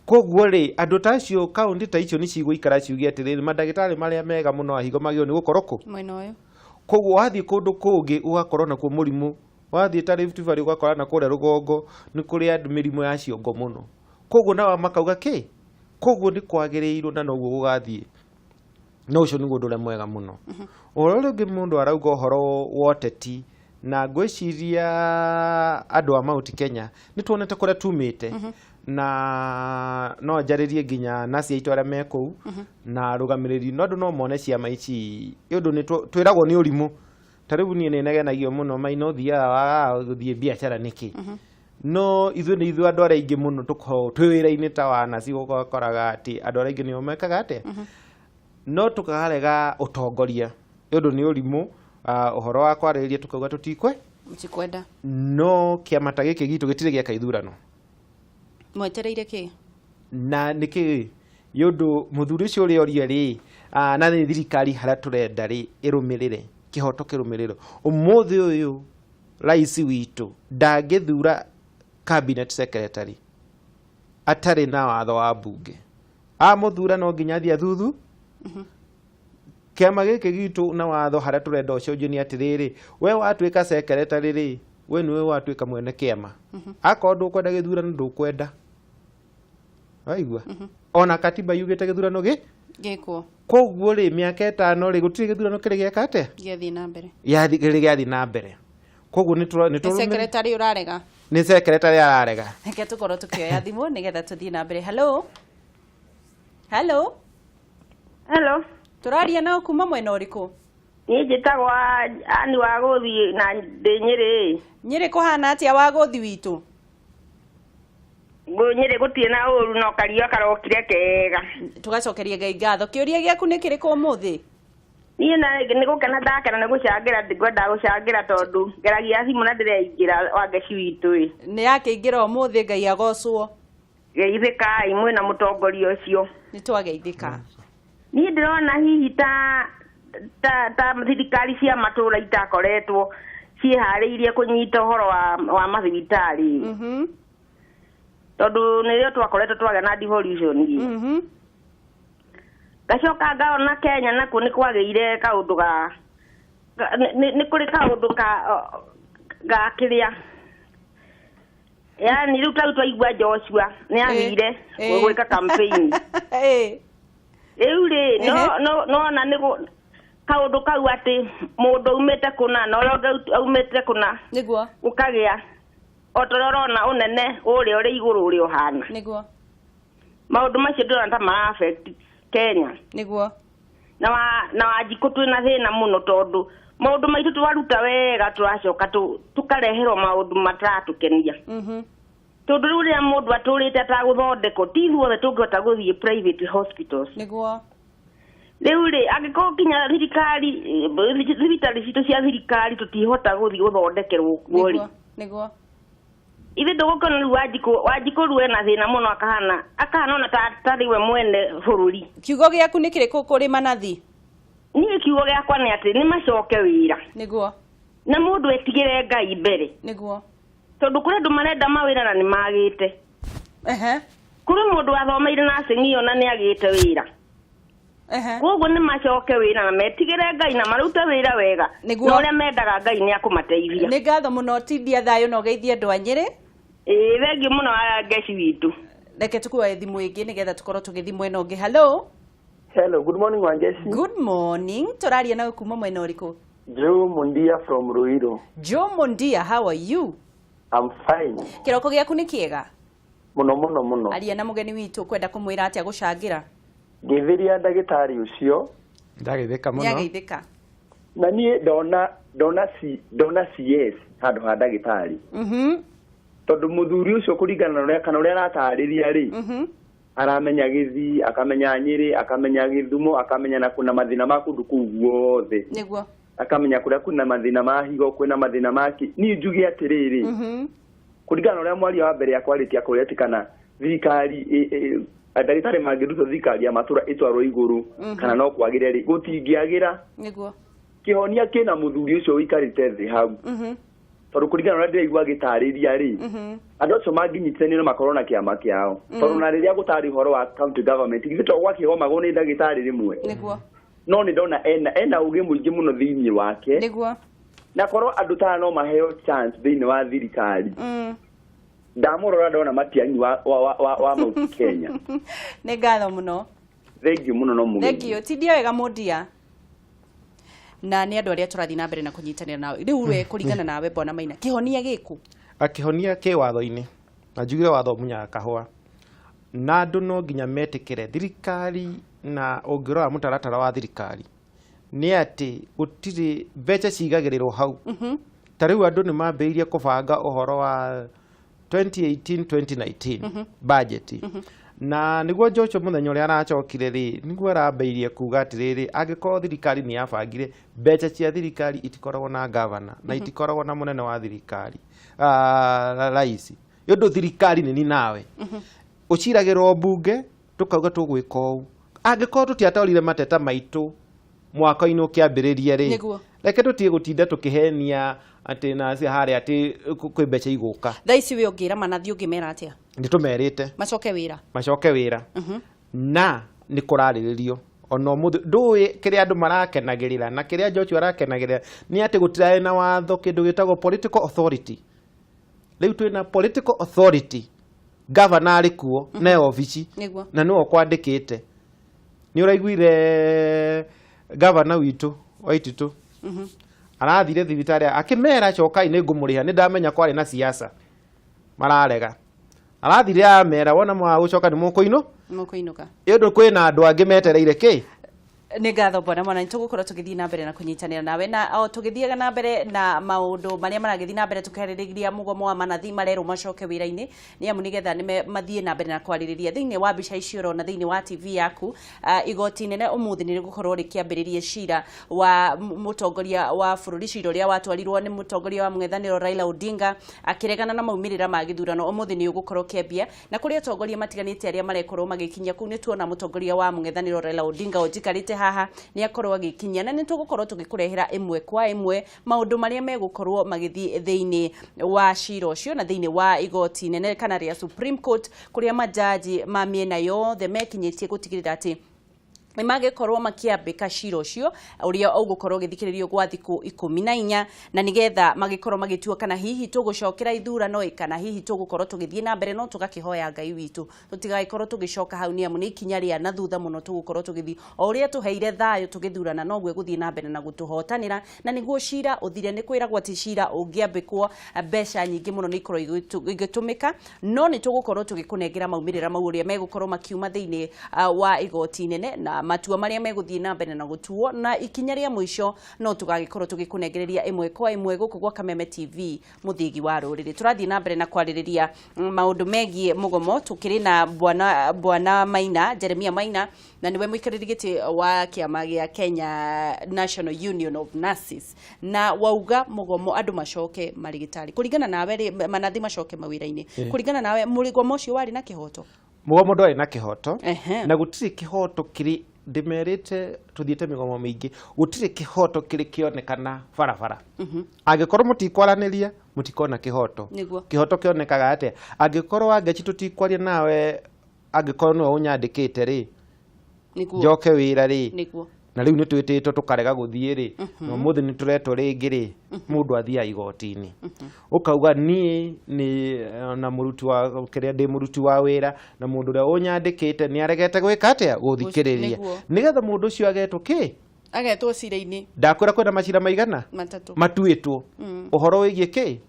S2: koguo rĩ andũ ta acio kaunti ta icio nĩ cigũikara ciugie atĩrĩrĩ mandagĩtarĩ marĩa mega mũno wa higo magĩrĩirwo nĩ gũkorwo kũ
S1: mwena ũyũ
S2: koguo wathiĩ kũndũ kũngĩ ũgakorwo nakuo mũrimũ wathiĩ ta Rift Valley ũgakora na kũrĩa rũgongo nĩ kũrĩa andũ mĩrimũ ya ciongo mũno koguo nawa makauga kĩ koguo nĩ kwagĩrĩirwo na noguo gũgathiĩ no ũcio nĩguo ũndũ ũrĩa mwega mũno ũhoro ũrĩa ũngĩ mũndũ arauga ũhoro wa ũteti na ngwĩciria andũ a Mount Kenya nĩ tuonete kũrĩa tumĩte na no njarĩrie nginya naci aitũ arĩa me kũu na rũgamĩrĩri no andũ no mone ciama ici ũndũ nĩ twĩragwo nĩ ũrimũ ta rĩu niĩ nĩ negenagio mũno Maina ũthiaga gũthiĩ biacara nĩkĩ no ithuĩ nĩ ithuĩ andũ arĩa aingĩ mũno tũkoragwo twĩ wĩra-inĩ ta wa naci gũkoraga atĩ andũ arĩa aingĩ nĩo mekaga atĩa no tũkarega ũtongoria ũndũ nĩ ũrimũ ũhoro wa kwarĩrĩria tũkauga
S1: tũtikwenda
S2: no kĩama ta gĩkĩ gitũ gĩtirĩ gĩaka ithurano
S1: mwetereire kĩ
S2: na nĩkĩ yũndũ mũthuri ũcio ũrĩa oria rĩ na nĩ thirikari harĩa tũrenda rĩ ĩrũmĩrĩre kĩhoto kĩrũmĩrĩro ũmũthĩ ũyũ rais witũ ndangĩthura cabinet secretary atarĩ na watho wa mbunge amũthura no nginya athiĩ athuthu kiama giki gitu na watho haria turenda ucenjio ni atiriri we watuika secretary ri we niwe watuika mwene kiama akorwo ndukwenda githurano ndukwenda waigua ona katiba yugite githurano
S1: gikwo
S2: koguo ri miaka 5 ri gutiri githurano kiri giakate
S1: giathi na mbere
S2: giathi na mbere koguo ni
S1: secretary urarega
S2: ni secretary ararega
S1: reke tukorwo tukioya thimu nigetha tuthii na mbere hello hello
S5: hello
S1: turaria nao kuma mwena uriku
S5: ni njitagwa ani wa guthi na ndi Nyeri
S1: kuhana atia wa guthi witu
S5: Nyeri gutie na uru no kario karokire kega
S1: tugacokeria Ngai ngatho kiuria giaku ni kiriko umuthi
S5: ni na ni gukena ndakena ni gucangira ndigwenda gucangira tondu ngeragia thimu na ndireingĩra wa ngeci witu
S1: ni yakĩingĩra umuthi Ngai agocwo
S5: geithikai mwina mutongoria ucio
S1: ni twageithika
S5: ni ndirona hihi ta thirikari cia matura itakoretwo ciĩharĩirie kũnyita ũhoro wa mathibitari tondu nĩrĩo twakoretwo twagĩa na devolution gacoka ngaona Kenya nakuo nĩ kwagĩire kaũndũ nĩ kũrĩ kaũndũ ga kĩrĩa yani rĩu tau twaigua Joshua nĩ agĩire gwĩka campaign rĩu rĩ nona nĩ kaũndũ kau atĩ mũndũ umĩte kũna na ũrĩa umĩte kũna
S1: nĩguo
S5: ũkagĩa otororona ũnene ũrĩa ũrĩ igũrũ ũrĩa ũhana
S1: nĩguo
S5: maũndũ macio ndĩrona ta mara affect Kenya
S1: nĩguo
S5: na Wanjikũ twĩna thĩna mũno tondũ maũndũ maitũ twaruta wega twacoka tũkareherwo maũndũ mataratũkenia tondu riu ria mundu aturite atagũthondekwo ti ithuothe tũngĩhota gũthiĩ private hospitals
S1: nĩguo
S5: riu ri angĩkorwo kinya thirikari thibitarĩ citũ cia thirikari tũtihota gũthiĩ gũthondekerwo kuo ri
S1: nĩguo
S5: ithe ndũgũkona riu Wanjikũ riu ena thĩna mũno akahana ona tarĩ we mwene bũrũri
S1: kiugo gĩaku nĩ kĩrĩkũ kũrĩ manathi
S5: niĩ kiugo gĩakwa nĩ atĩ nĩ macoke wĩra
S1: nĩguo
S5: na mũndũ etigĩre Ngai mbere
S1: nĩguo
S5: tondu kũrĩ andũ marenda mawĩra na nĩ magĩte kũrĩ mũndũ wathomeire nursing iyo na nĩ agĩte wĩra koguo nĩ macoke wĩra na metigĩre Ngai na marute wĩra wega na ũrĩa mendaga Ngai nĩ akũmateithia
S1: nĩ ngatho mũno tindia thayũ na ũgeithie andũ a Nyeri
S5: thengiũ mũno wa ngeci witũ
S1: reke tũkuoe thimũ ĩngĩ nĩgetha tũkorwo tũgĩthiĩ mwena ũngĩ hello
S6: good morning Wangeci
S1: good morning tũraria nawe kuma mwena ũrĩkũ
S6: Joe Mundia from Ruiru
S1: Joe Mundia how are you
S6: I'm fine
S1: kĩroko gĩaku nĩ kĩega
S6: muno
S1: aria na mũgeni witũ kwenda kũmwĩra atĩa gũcangira
S6: ngĩthiria ndagĩtarĩ ũcio
S2: ndageithĩka mũno
S1: nĩageithĩka
S6: na niĩ ndona CS handũ ha ndagĩtarĩ tondũ mũthuri ũcio kũringana na ũrĩa aratarĩria rĩ aramenya Gĩthii akamenya Nyeri akamenya Gĩthumo akamenya na kuna mathina ma kũndũ kũu guothe
S1: nĩguo
S6: akamenya kũrĩa kuna mathina ma higo kwĩna mathina maki niĩ njuge atĩrĩrĩ kũringana na ũrĩa mwaria wa mbere yakwarĩtia kũrĩa ati kana thirikari ndagĩtarĩ mangĩruta thirikari ya matũra ĩtwarwo igũrũ kana no kwagĩre rĩ gũtingĩagĩra
S1: nĩguo
S6: kĩhonia kĩna mũthuri ũcio ũikarĩte thĩ hau tondũ kũringana na ũrĩa ndĩraigua agĩtarĩria rĩ andũ acio mangĩnyitithanio makorwo na kĩama kĩao tondũ na rĩrĩa gũtarĩ ũhoro wa county government githĩ to gwakĩgomagwo nĩ ndagĩtarĩ rĩmwe
S1: nĩguo
S6: no nĩ ndona ena ũgĩ mũingĩ mũno thĩinĩ wake
S1: nĩguo
S6: na korwo andũ taya no maheo chance thĩinĩ wa thirikari ndamũrora ndona matianyi wa Mount Kenya
S1: nĩ ngatho mũno
S6: thengiũ mũno no mũgeni
S1: thengiũ tindia wega Mundia na nĩ andũ arĩa tũrathiĩ na mbere na kũnyitanĩra nao rĩu we kũringana nawe Bwana Maina kĩhonia gĩkũ
S2: akĩhonia kĩ watho-inĩ na njugire watho munyaga kahũa na andũ no nginya metĩkĩre thirikari na ũngĩrora mũtaratara wa thirikari nĩ atĩ gũtirĩ mbeca cigagĩrĩrwo hau ta rĩu andũ nĩ mambĩrĩirie kũbanga ũhoro wa 2018-2019 budget na nĩguo Joshua mũthenya ũrĩa aracokire rĩ nĩguo arambĩrĩirie kuga atĩrĩrĩ angĩkorwo thirikari nĩ yabangire mbeca cia thirikari itikoragwo na governor na itikoragwo na mũnene wa thirikari rais yũndũ thirikari nĩ ni nawe ũciragĩrwo mbunge tũkauga tũgwĩka ũũ angĩkorwo tũtiatorire mateta maitũ mwaka-inĩ ũkĩambĩrĩria rĩ reke tũtige gũtinda tũkĩhenia atĩ na harĩa atĩ kwĩ mbeca igũka
S1: thaa ici we ũngĩra manathi ũngĩmera atĩa
S2: nĩ tũmerĩte
S1: macoke wĩra
S2: na nĩ kũrarĩrĩrio ono muthu ndui kiria andu marakenagirira na kiria Joshua arakenagirira ni ati gutirae na watho kindu gitagwo political authority. Riu twina political authority, governor ari kuo na ofici na niwe kwandikite. Ni uraiguire governor witu Waititu arathire thibitari akimera cokai ni ngumuriha ni ndamenya kwari na siasa mararega arathire amera wona mwa gucoka ni mukuinuka indu kwina andu angi metereire ki
S1: nä ngatho mbona mwana nä tå gå korwo tå gä thiä na mbere na kå nyitanä nawe na o tå gä thiaga na mbere na maå ndå marä a maragä thiä na mbere tå karä rä ria må gomo wa manathi marerwo macoke wä ra-inä nä amu nä getha mathiä na mbere na kwarä rä ria thä inä wa mbica icio rona thä inä wa TV yaku igoti nene å må thä nä rä gå korwo rä kä ambä rä rie cira wa må tongoria wa bå rå ri cira å rä a watwarirwo nä må tongoria wa mũng'ethanä ro Raila Odinga akä regana na maumä rä ra ma gä thurano å må thä nä å gå korwo kä ambia na kå rä atongoria matiganä te arä a marekorwo magä kinyia kå u nä tuona må tongoria wa mũng'ethanä ro Raila Odinga å njikarä te haha nä akorwo agikinya na nä tå gå korwo tå gä kå rehera ĩmwe kwa ĩmwe maå ndå marä a megå korwo magĩthiĩ thĩinĩ wa cira ũcio na thĩinĩ wa igoti nene kana rĩa Supreme Court kũrĩa majaji ma mĩena yothe mekinyĩtie gũtigĩrĩra atĩ nĩ magĩkorwo makĩambĩka cira ũcio ũrĩa ũgũkorwo ũgĩthikĩrĩrio gwa thikũ 14 na nĩgetha magĩkorwo magĩtua kana hihi tũgũcokera ithurano kana hihi tũgũkorwo tũgĩthiĩ na mbere no tũgakĩhoya Ngai witũ tũtigagĩkorwo tũgĩcoka hau nĩ amu nĩ ikinya rĩa na thutha mũno tũgũkorwo tũgĩthiĩ o ũrĩa tũheire thayũ tũgĩthurana noguo gũthiĩ na mbere na gũtũhotanĩra na nĩguo cira ũthire nĩ kwĩragwo atĩ cira ũngĩambĩkwo mbeca nyingĩ mũno nĩ ikorwo igĩtũmĩka no nĩ tũgũkorwo tũgĩkũnengera maumĩrĩra mau ũrĩa megũkorwo makiuma thĩinĩ wa igoti nene na matua maria megũthiĩ na mbere na gũtuo na ikinya rĩa mũico no tũgagĩkorwo tũgĩkũnengereria ĩmwe kwa ĩmwe gũkũ gwa Kameme TV mũthĩgi wa rũrĩrĩ tũrathiĩ na mbere na kwarĩrĩria maũndũ megiĩ mũgomo tũkĩrĩ na bwana Maina Jeremia Maina na niwe mũikarĩri gĩtĩ wa kĩama gĩa Kenya National Union of Nurses na wauga mũgomo andũ macoke marigitari kũringana nawe manathi macoke mawĩra-inĩ kũringana nawe mũgomo ũcio warĩ na kĩhoto
S2: mũgomo ndwarĩ na kĩhoto na gũtirĩ kĩhoto kĩrĩ ndimerite tuthiite migomo mingi gutire kihoto kiri kionekana barabara angikorwo mutikwaraniria mutikona kihoto kihoto kionekaga ate angikorwo angeci tutikwaria nawe angikorwo no unyandikite ri njoke wira ri na riu nitwititwo tukarega guthie ri no muthi ni turetwo ringi ri mundu athia igoti-ini ukauga ni na muruti wa kiria ndi muruti wa wira na mundu ria unyandikite ni aregete gwika atia guthikiriria nigetha mundu ucio agetwo ki
S1: agetwo cira-ini
S2: ndakwira kwenda macira maigana matuitwo uhoro wigie ki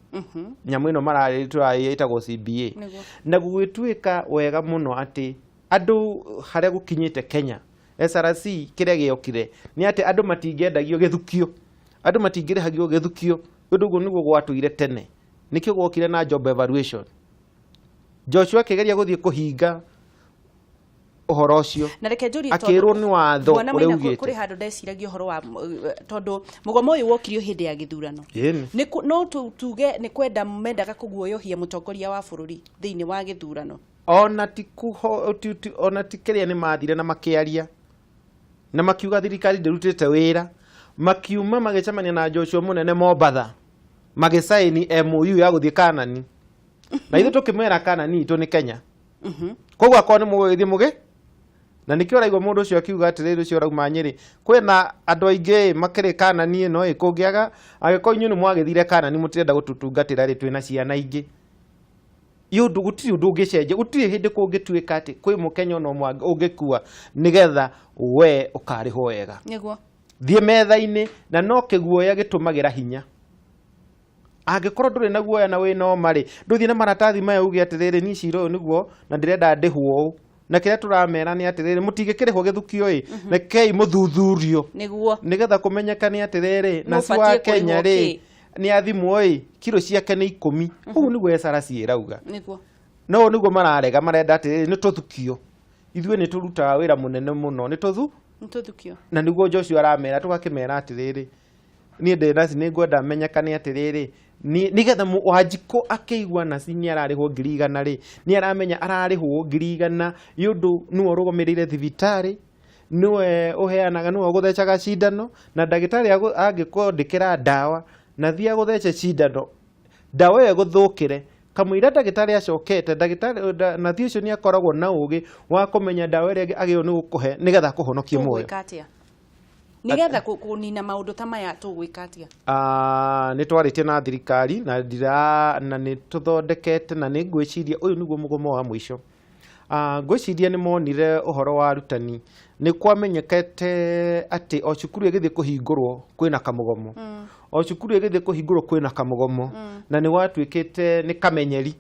S2: nyamu ino mararĩtwo yitagwo CBA na gugituika wega muno ati andu haria gukinyite Kenya SRC kiria giokire ni ati andu matingiendagio githukio andu matingirihagio githukio undu guo niguo gwatuire tene nikio gwokire na job evaluation Joshua kigeria guthie kuhinga uhoro ucio
S1: na reke njuri
S2: akirwo ni watho uria ugite
S1: kuri handu ndeciragia uhoro wa tondu mugomo uyu wokirio hindi ya githurano no tuge ni kwenda mendaga kuguoyohia mutongoria wa bururi thiini wa githurano
S2: ona tikiria ni mathire na makiaria na makiuga thirikari ndirutite wira makiuma magicemania na Joshua munene Mombatha magisaini MOU ya guthie Kanani na ithu tukimwera Kanani itu ni Kenya koguo akoni mugithi muge na nikio raigwa mundu ucio akiuga atiriri ucio rauma Nyeri kwina andu aingi makiri Kanani ino ikungiaga agiko inyu ni mwagithire Kanani mutirenda gututungatira ri twina ciana ingi yundu gutiri undu ungicenje gutiri hindi kungituika ati kwi mukenya no mwangi ungikua nigetha we ukariho wega
S1: niguo
S2: thie metha-ini na no kiguoya gitumagira hinya angikorwo nduri na guoya na wina omari nduthie na maratathi maya uge atiriri ni ciro niguo na ndirenda ndihwo na kiria turamera ni atiriri mutigikirihwo githukio na kei muthuthurio
S1: niguo
S2: nigetha kumenyekane atiriri na ciwa Kenya ri ni athimwo kilo ciake ni 10 ugu niguo SRC irauga
S1: niguo
S2: no niguo mararega marenda atiriri ni tuthukio ithue ni turutaga wira munene muno ni
S1: tuthukio
S2: na niguo Joshua aramera tugakimera atiriri ni ndinasi ni ngwenda menyekane atiriri nigetha Wanjikũ akĩigua naci ni ararĩhwo 100 ri ni aramenya ararĩhwo 100 yundu niwe ũrũgamĩrĩire thibitarĩ niwe uheanaga niwe guthecaga cindano na ndagĩtarĩ angĩkwandĩkĩra ndawa na thia guthece cindano ndawa ĩyo gũthũkĩre kamwira ndagĩtarĩ acokete ndagĩtarĩ nathi ũcio nĩ akoragwo na ũgĩ wa kũmenya ndawa ĩrĩa agĩrĩirwo nĩ gũkũhe nĩgetha kũhonokie muoyo.
S1: Nigetha kunina maundu ta maya tugwika atia?
S2: Nĩ twarĩtie na thirikari na nĩ tũthondekete na nĩ ngwĩciria ũyũ nĩguo mũgomo wa mũico. Ngwĩciria nĩ monire ũhoro wa arutani nĩ kwamenyekete atĩ o cukuru ĩgĩthiĩ kũhingũrwo kwĩna kamũgomo, o cukuru ĩgĩthiĩ kũhingũrwo kwĩna kamũgomo, na nĩ gwatuĩkĩte nĩ kamenyeri,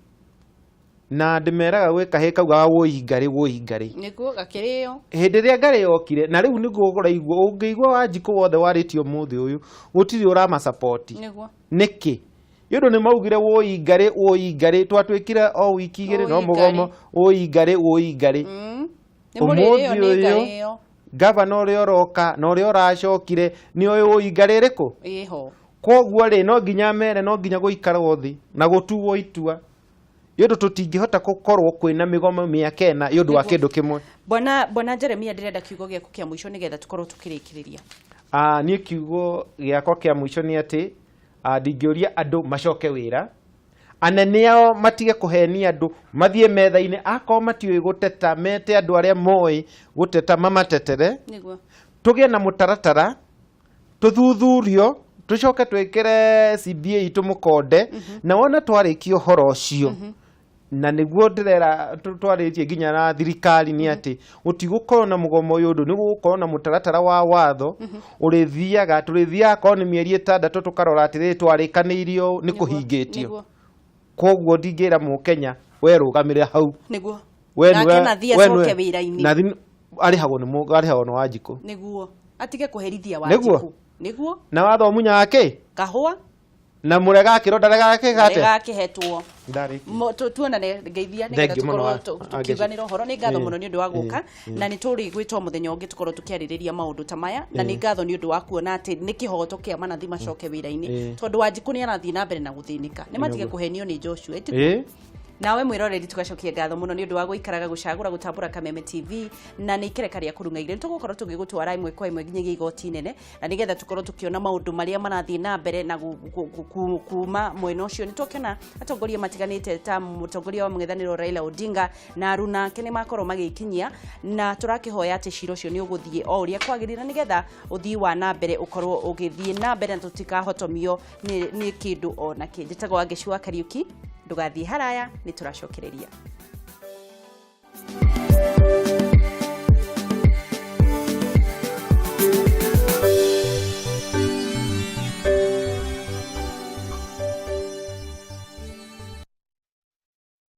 S2: na ndĩmeraga gwĩ kahĩ kauga woi ngari
S1: nĩguo gakĩrĩo
S2: hĩndĩ ĩrĩa ngari yokire na rĩu nĩguo ũraigua ũngĩigua Wanjikũ wothe warĩtio mũthĩ ũyũ gũtirĩ ũrama support nĩkĩ yũndũ nĩ maugire woi ngari twatuĩkire o wiki igĩrĩ no mũgomo woi ngari ũmũthĩ ũyũ gavana ũrĩa ũroka na ũrĩa ũracokire nĩ ũyũ woi ngari ĩrĩkũ
S1: ĩho
S2: koguo rĩ no nginya mere no nginya gũikarwo thĩ na gũtuwo itua yũndũ tũtingĩhota gũkorwo kwĩna mĩgomo mĩaka ĩna yũndũ wa kĩndũ kĩmwe.
S1: Bwana Jeremia ndĩrenda kiugo gĩaku kĩa mũico nĩgetha tũkorwo tũkĩrĩkĩrĩria.
S2: Niĩ kiugo gĩakwa kĩa mũico nĩ atĩ ndingĩũria andũ macoke wĩra, anene ao matige kũhenia andũ, mathiĩ metha-inĩ akorwo matiũĩ gũteta mete andũ arĩa moĩ gũteta mamatetere, tũgĩe na mũtaratara, tũthuthurio, tũcoke twĩkĩre CBA itũ mũkonde, na wona twarĩkia ũhoro ũcio na nĩguo ndĩrera twarĩtie nginya na thirikari nĩ atĩ gũtigũkorwo na mũgomo ũyũ ũndũ nĩgũgũkorwo na mũtaratara wa watho tũrĩthiaga korwo nĩ mĩeri 6 tũkarora atĩrĩrĩ twarĩkanĩirio nĩ kũhingĩtio. Koguo ndingĩra Mũkenya we rũgamĩrĩra hau
S1: nĩguo nake nathi acoke wĩra-inĩ
S2: nathi arĩhagwo nĩ Wanjikũ
S1: nĩguo atige kũherithia Wanjikũ nĩguo
S2: na watho munyaga kĩ
S1: kahũa
S2: na mũrega kĩronda
S1: ndagakĩhetwo tuonane ngeithia nĩgetha tũkorwo tũkiuganĩra ũhoro. Nĩ ngatho mũno nĩ ũndũ wa gũka na nĩ tũrĩgwĩtwo mũthenya ũngĩ tũkorwo tũkĩarĩrĩria maũndũ ta maya, na nĩ ngatho nĩ ũndũ wa kuona atĩ nĩ kĩhoto kĩa manathi macoke wĩra-inĩ tondũ Wanjikũ nĩ arathiĩ na mbere na gũthĩnĩka, nĩ matige kũhenio nĩ Joshua nawe mwĩroreri tugacokia ngatho mũno nĩ ũndũ wa gũikaraga gũcagũra gũtambũra Kameme TV na nĩ ikereka rĩa kũrung'aire tũgũkorwo tũgĩgũtwara imwe kwa imwe nginyagia igoti nene na nĩgetha tũkorwo tũkĩona maũndũ marĩa marathiĩ na mbere na kuma mwena ũcio. Nĩ tũkĩona atongoria matiganĩte ta mũtongoria wa mũng'ethanĩro Raila Odinga na Aruna nake nĩ makorwo magĩkinyia, na tũrakĩhoya atĩ cira ũcio nĩ ũgũthiĩ o ũrĩa kwagĩrĩire nĩgetha ũthii wa na mbere ũkorwo ũgĩthiĩ na mbere na tũtikahotomio nĩ kĩndũ ona kĩ. Njĩtagwo Wangeci wa Kariuki, ndũgathiĩ haraya, nĩ tũracokereria.